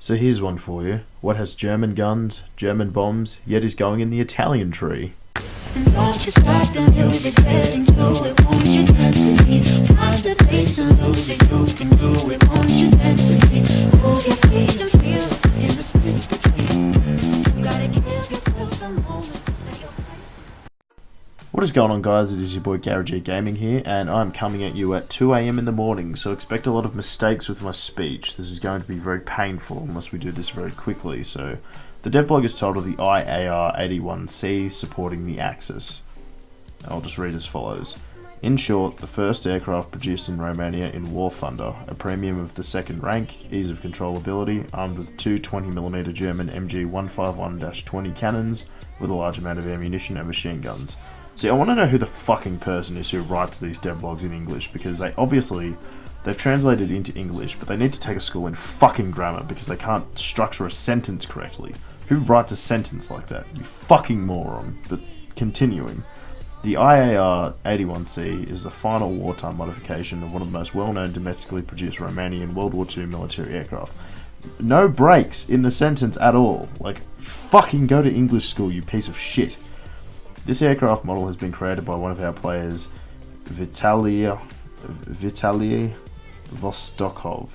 So here's one for you. What has German guns, German bombs, yet is going in the Italian tree? And won't you start the music, get into it, won't you dance with me? Find the bass and lose it, you can do it, won't you dance with me? Move your feet and feel in the space between. You gotta give yourself a moment. What is going on, guys? It is your boy Garage Gaming here, and I'm coming at you at 2 AM in the morning, so expect a lot of mistakes with my speech. This is going to be very painful unless we do this very quickly. So, the Devblog is titled the I.A.R. 81C supporting the Axis. I'll just read as follows. In short, the first aircraft produced in Romania in War Thunder, a premium of the second rank, ease of controllability, armed with two 20mm German MG 151-20 cannons with a large amount of ammunition and machine guns. See, I want to know who the fucking person is who writes these devlogs in English, because they've translated into English, but they need to take a school in fucking grammar because they can't structure a sentence correctly. Who writes a sentence like that? You fucking moron. But continuing. The I.A.R. 81C is the final wartime modification of one of the most well-known domestically produced Romanian World War II military aircraft. No breaks in the sentence at all. Like, fucking go to English school, you piece of shit. This aircraft model has been created by one of our players, Vitaly Vostokov,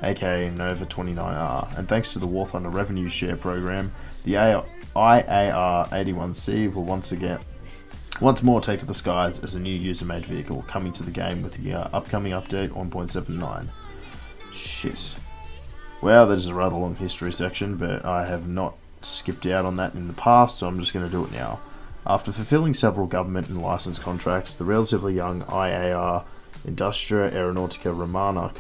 aka Nova 29R, and thanks to the War Thunder revenue share program, the I.A.R. 81C will once more take to the skies as a new user-made vehicle, coming to the game with the upcoming update 1.79. Shit. Well, that is a rather long history section, but I have not skipped out on that in the past, so I'm just going to do it now. After fulfilling several government and license contracts, the relatively young I.A.R. Industria Aeronautica Romana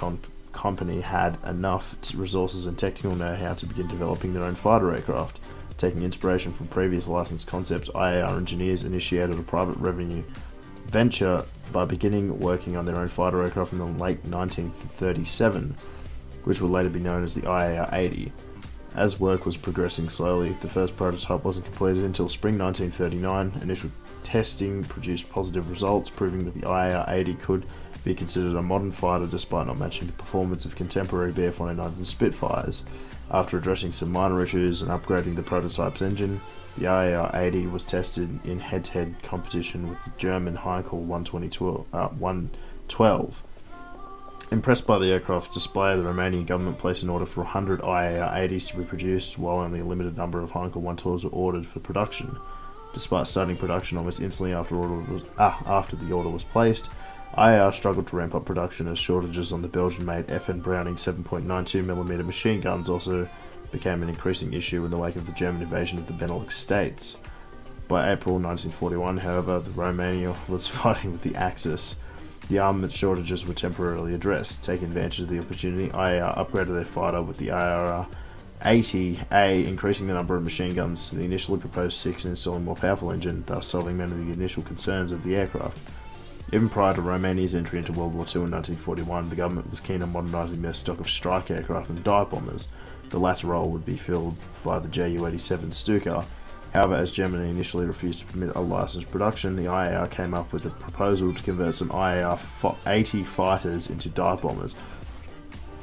company had enough resources and technical know-how to begin developing their own fighter aircraft. Taking inspiration from previous licensed concepts, I.A.R. engineers initiated a private revenue venture by beginning working on their own fighter aircraft in the late 1937, which would later be known as the I.A.R. 80. As work was progressing slowly, the first prototype wasn't completed until spring 1939. Initial testing produced positive results, proving that the I.A.R. 80 could be considered a modern fighter despite not matching the performance of contemporary Bf-109s and Spitfires. After addressing some minor issues and upgrading the prototype's engine, the I.A.R. 80 was tested in head-to-head competition with the German Heinkel 112. Impressed by the aircraft's display, the Romanian government placed an order for 100 I.A.R. 80s to be produced, while only a limited number of Heinkel 112s were ordered for production. Despite starting production almost instantly after the order was placed, I.A.R. struggled to ramp up production as shortages on the Belgian-made FN Browning 7.92mm machine guns also became an increasing issue in the wake of the German invasion of the Benelux states. By April 1941, however, Romania was fighting with the Axis. The armament shortages were temporarily addressed. Taking advantage of the opportunity, I.A.R. upgraded their fighter with the I.A.R. 80A, increasing the number of machine guns to the initially proposed 6 and installing a more powerful engine, thus solving many of the initial concerns of the aircraft. Even prior to Romania's entry into World War II in 1941, the government was keen on modernising their stock of strike aircraft and dive bombers. The latter role would be filled by the Ju-87 Stuka. However, as Germany initially refused to permit a licensed production, the I.A.R. came up with a proposal to convert some I.A.R. 80 fighters into dive bombers,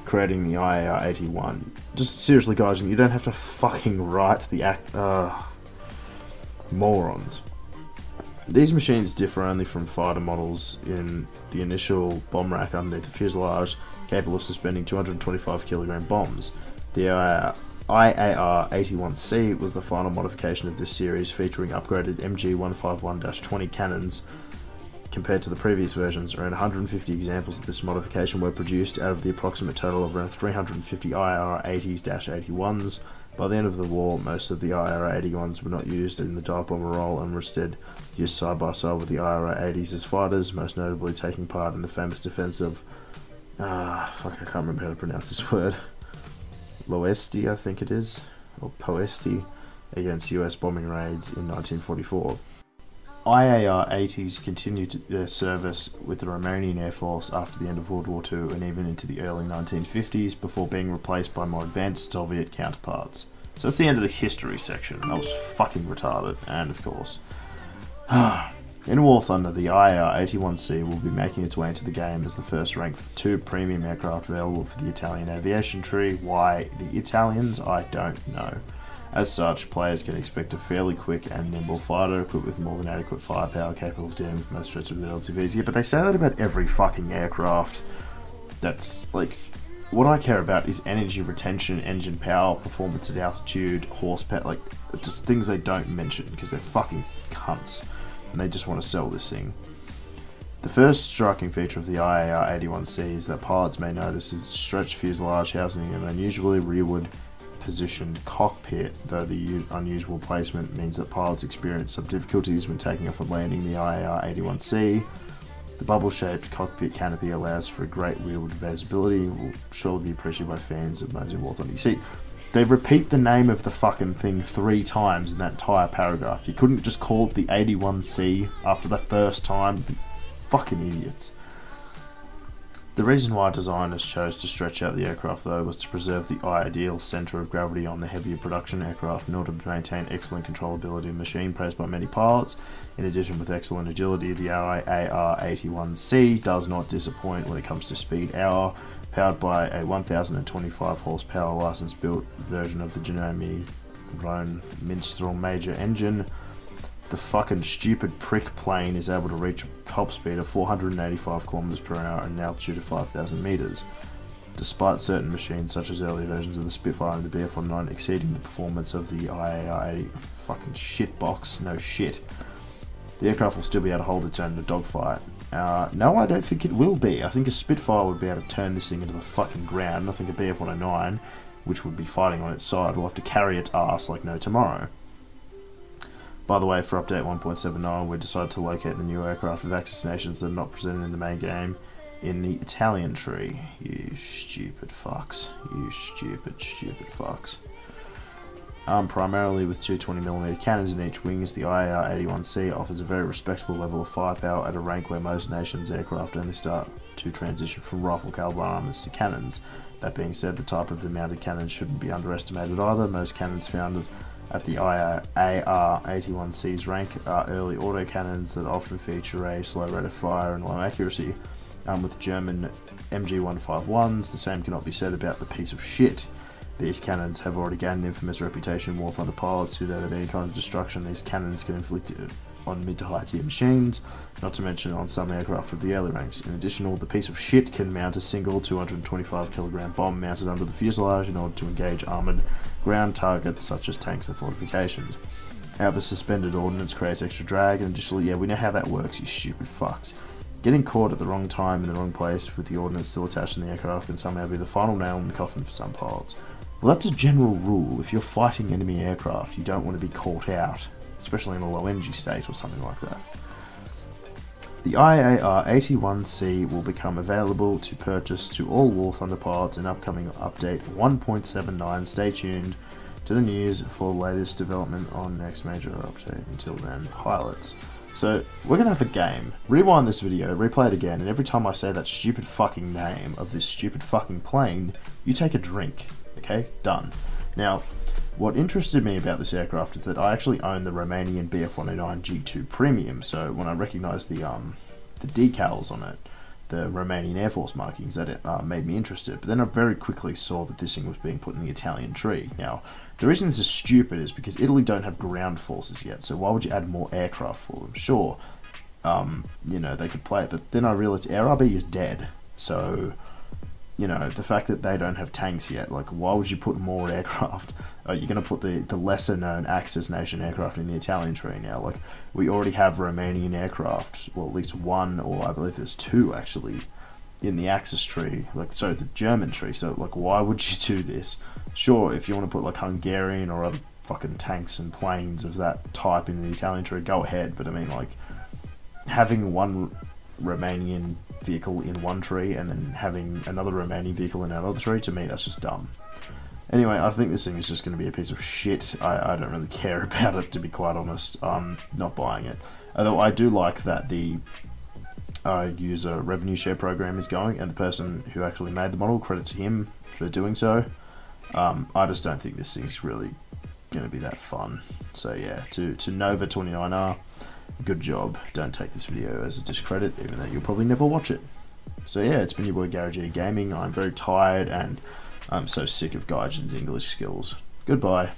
creating the I.A.R. 81. Just seriously, guys, you don't have to fucking write the morons. These machines differ only from fighter models in the initial bomb rack underneath the fuselage, capable of suspending 225kg bombs. The I.A.R. 81C was the final modification of this series, featuring upgraded MG 151-20 cannons. Compared to the previous versions, around 150 examples of this modification were produced out of the approximate total of around 350 I.A.R. 80s-81s. By the end of the war, most of the I.A.R. 81s were not used in the dive bomber role and were instead used side by side with the I.A.R. 80s as fighters, most notably taking part in the famous defense of I can't remember how to pronounce this word. Loesti, I think it is, or Poesti, against US bombing raids in 1944. I.A.R. 80s continued their service with the Romanian Air Force after the end of World War II and even into the early 1950s before being replaced by more advanced Soviet counterparts. So that's the end of the history section. That was fucking retarded, and of course, In War Thunder, the I.A.R. 81C will be making its way into the game as the first rank for 2 premium aircraft available for the Italian aviation tree. Why the Italians? I don't know. As such, players can expect a fairly quick and nimble fighter equipped with more than adequate firepower capable of dealing with most threats of the LCVs. Yeah, but they say that about every fucking aircraft. That's like, what I care about is energy retention, engine power, performance at altitude, horsepower, like just things they don't mention because they're fucking cunts and they just want to sell this thing. The first striking feature of the I.A.R. 81C is that pilots may notice is stretched fuselage housing an unusually rearward positioned cockpit, though the unusual placement means that pilots experience some difficulties when taking off and landing the I.A.R. 81C. The bubble-shaped cockpit canopy allows for great rearward visibility and will surely be appreciated by fans of modes in War Thunder. You see, they repeat the name of the fucking thing 3 times in that entire paragraph. You couldn't just call it the 81C after the first time. Fucking idiots. The reason why designers chose to stretch out the aircraft, though, was to preserve the ideal centre of gravity on the heavier production aircraft in order to maintain excellent controllability of machine, praised by many pilots. In addition, with excellent agility, the I.A.R. 81C does not disappoint when it comes to speed. I.A.R. powered by a 1025 horsepower license-built version of the Genome Rhone Minstrel Major engine, the fucking stupid prick plane is able to reach a top speed of 485 km per hour and an altitude of 5,000 meters, despite certain machines such as earlier versions of the Spitfire and the BF-19 exceeding the performance of the I.A.R. 80 fucking shitbox. No shit. The aircraft will still be able to hold its own in a dogfight. No, I don't think it will be. I think a Spitfire would be able to turn this thing into the fucking ground. I think a BF-109, which would be fighting on its side, will have to carry its ass like no tomorrow. By the way, for update 1.79, we decided to locate the new aircraft with access nations that are not presented in the main game in the Italian tree. You stupid fucks. You stupid fucks. Primarily with two 20mm cannons in each wings, the I.A.R. 81C offers a very respectable level of firepower at a rank where most nations' aircraft only start to transition from rifle caliber armaments to cannons. That being said, the type of the mounted cannons shouldn't be underestimated either. Most cannons found at the I.A.R. 81C's rank are early autocannons that often feature a slow rate of fire and low accuracy. With German MG151s, the same cannot be said about the piece of shit. These cannons have already gained an infamous reputation in War Thunder pilots who know that any kind of destruction these cannons can inflict on mid to high tier machines, not to mention on some aircraft of the early ranks. In addition, the piece of shit can mount a single 225kg bomb mounted under the fuselage in order to engage armoured ground targets such as tanks and fortifications. However, suspended ordnance creates extra drag, and additionally, yeah, we know how that works, you stupid fucks. Getting caught at the wrong time in the wrong place with the ordnance still attached in the aircraft can somehow be the final nail in the coffin for some pilots. Well, that's a general rule. If you're fighting enemy aircraft, you don't want to be caught out, especially in a low energy state or something like that. The I.A.R. 81C will become available to purchase to all War Thunder pilots in upcoming update 1.79. Stay tuned to the news for the latest development on next major update. Until then, pilots. So, we're going to have a game. Rewind this video, replay it again, and every time I say that stupid fucking name of this stupid fucking plane, you take a drink. Okay? Done. Now, what interested me about this aircraft is that I actually own the Romanian BF-109 G2 Premium, so when I recognised the decals on it, the Romanian Air Force markings, that it made me interested. But then I very quickly saw that this thing was being put in the Italian tree. Now, the reason this is stupid is because Italy don't have ground forces yet, so why would you add more aircraft for them? Sure, you know, they could play it, but then I realised AirRB is dead, so, you know, the fact that they don't have tanks yet, like, why would you put more aircraft? You're going to put the lesser-known Axis nation aircraft in the Italian tree now. Like, we already have Romanian aircraft, well, at least one, or I believe there's two, actually, in the Axis tree, like, sorry, the German tree. So, like, why would you do this? Sure, if you want to put, like, Hungarian or other fucking tanks and planes of that type in the Italian tree, go ahead. But, I mean, like, having one Romanian vehicle in one tree and then having another Romanian vehicle in another tree, to me, that's just dumb. Anyway, I think this thing is just going to be a piece of shit. I don't really care about it, to be quite honest. I'm not buying it. Although I do like that the user revenue share program is going, and the person who actually made the model, credit to him for doing so. I just don't think this thing's really going to be that fun. So yeah, to Nova 29R, good job. Don't take this video as a discredit, even though you'll probably never watch it. So yeah, it's been your boy Gary G Gaming. I'm very tired and I'm so sick of Gaijin's English skills. Goodbye.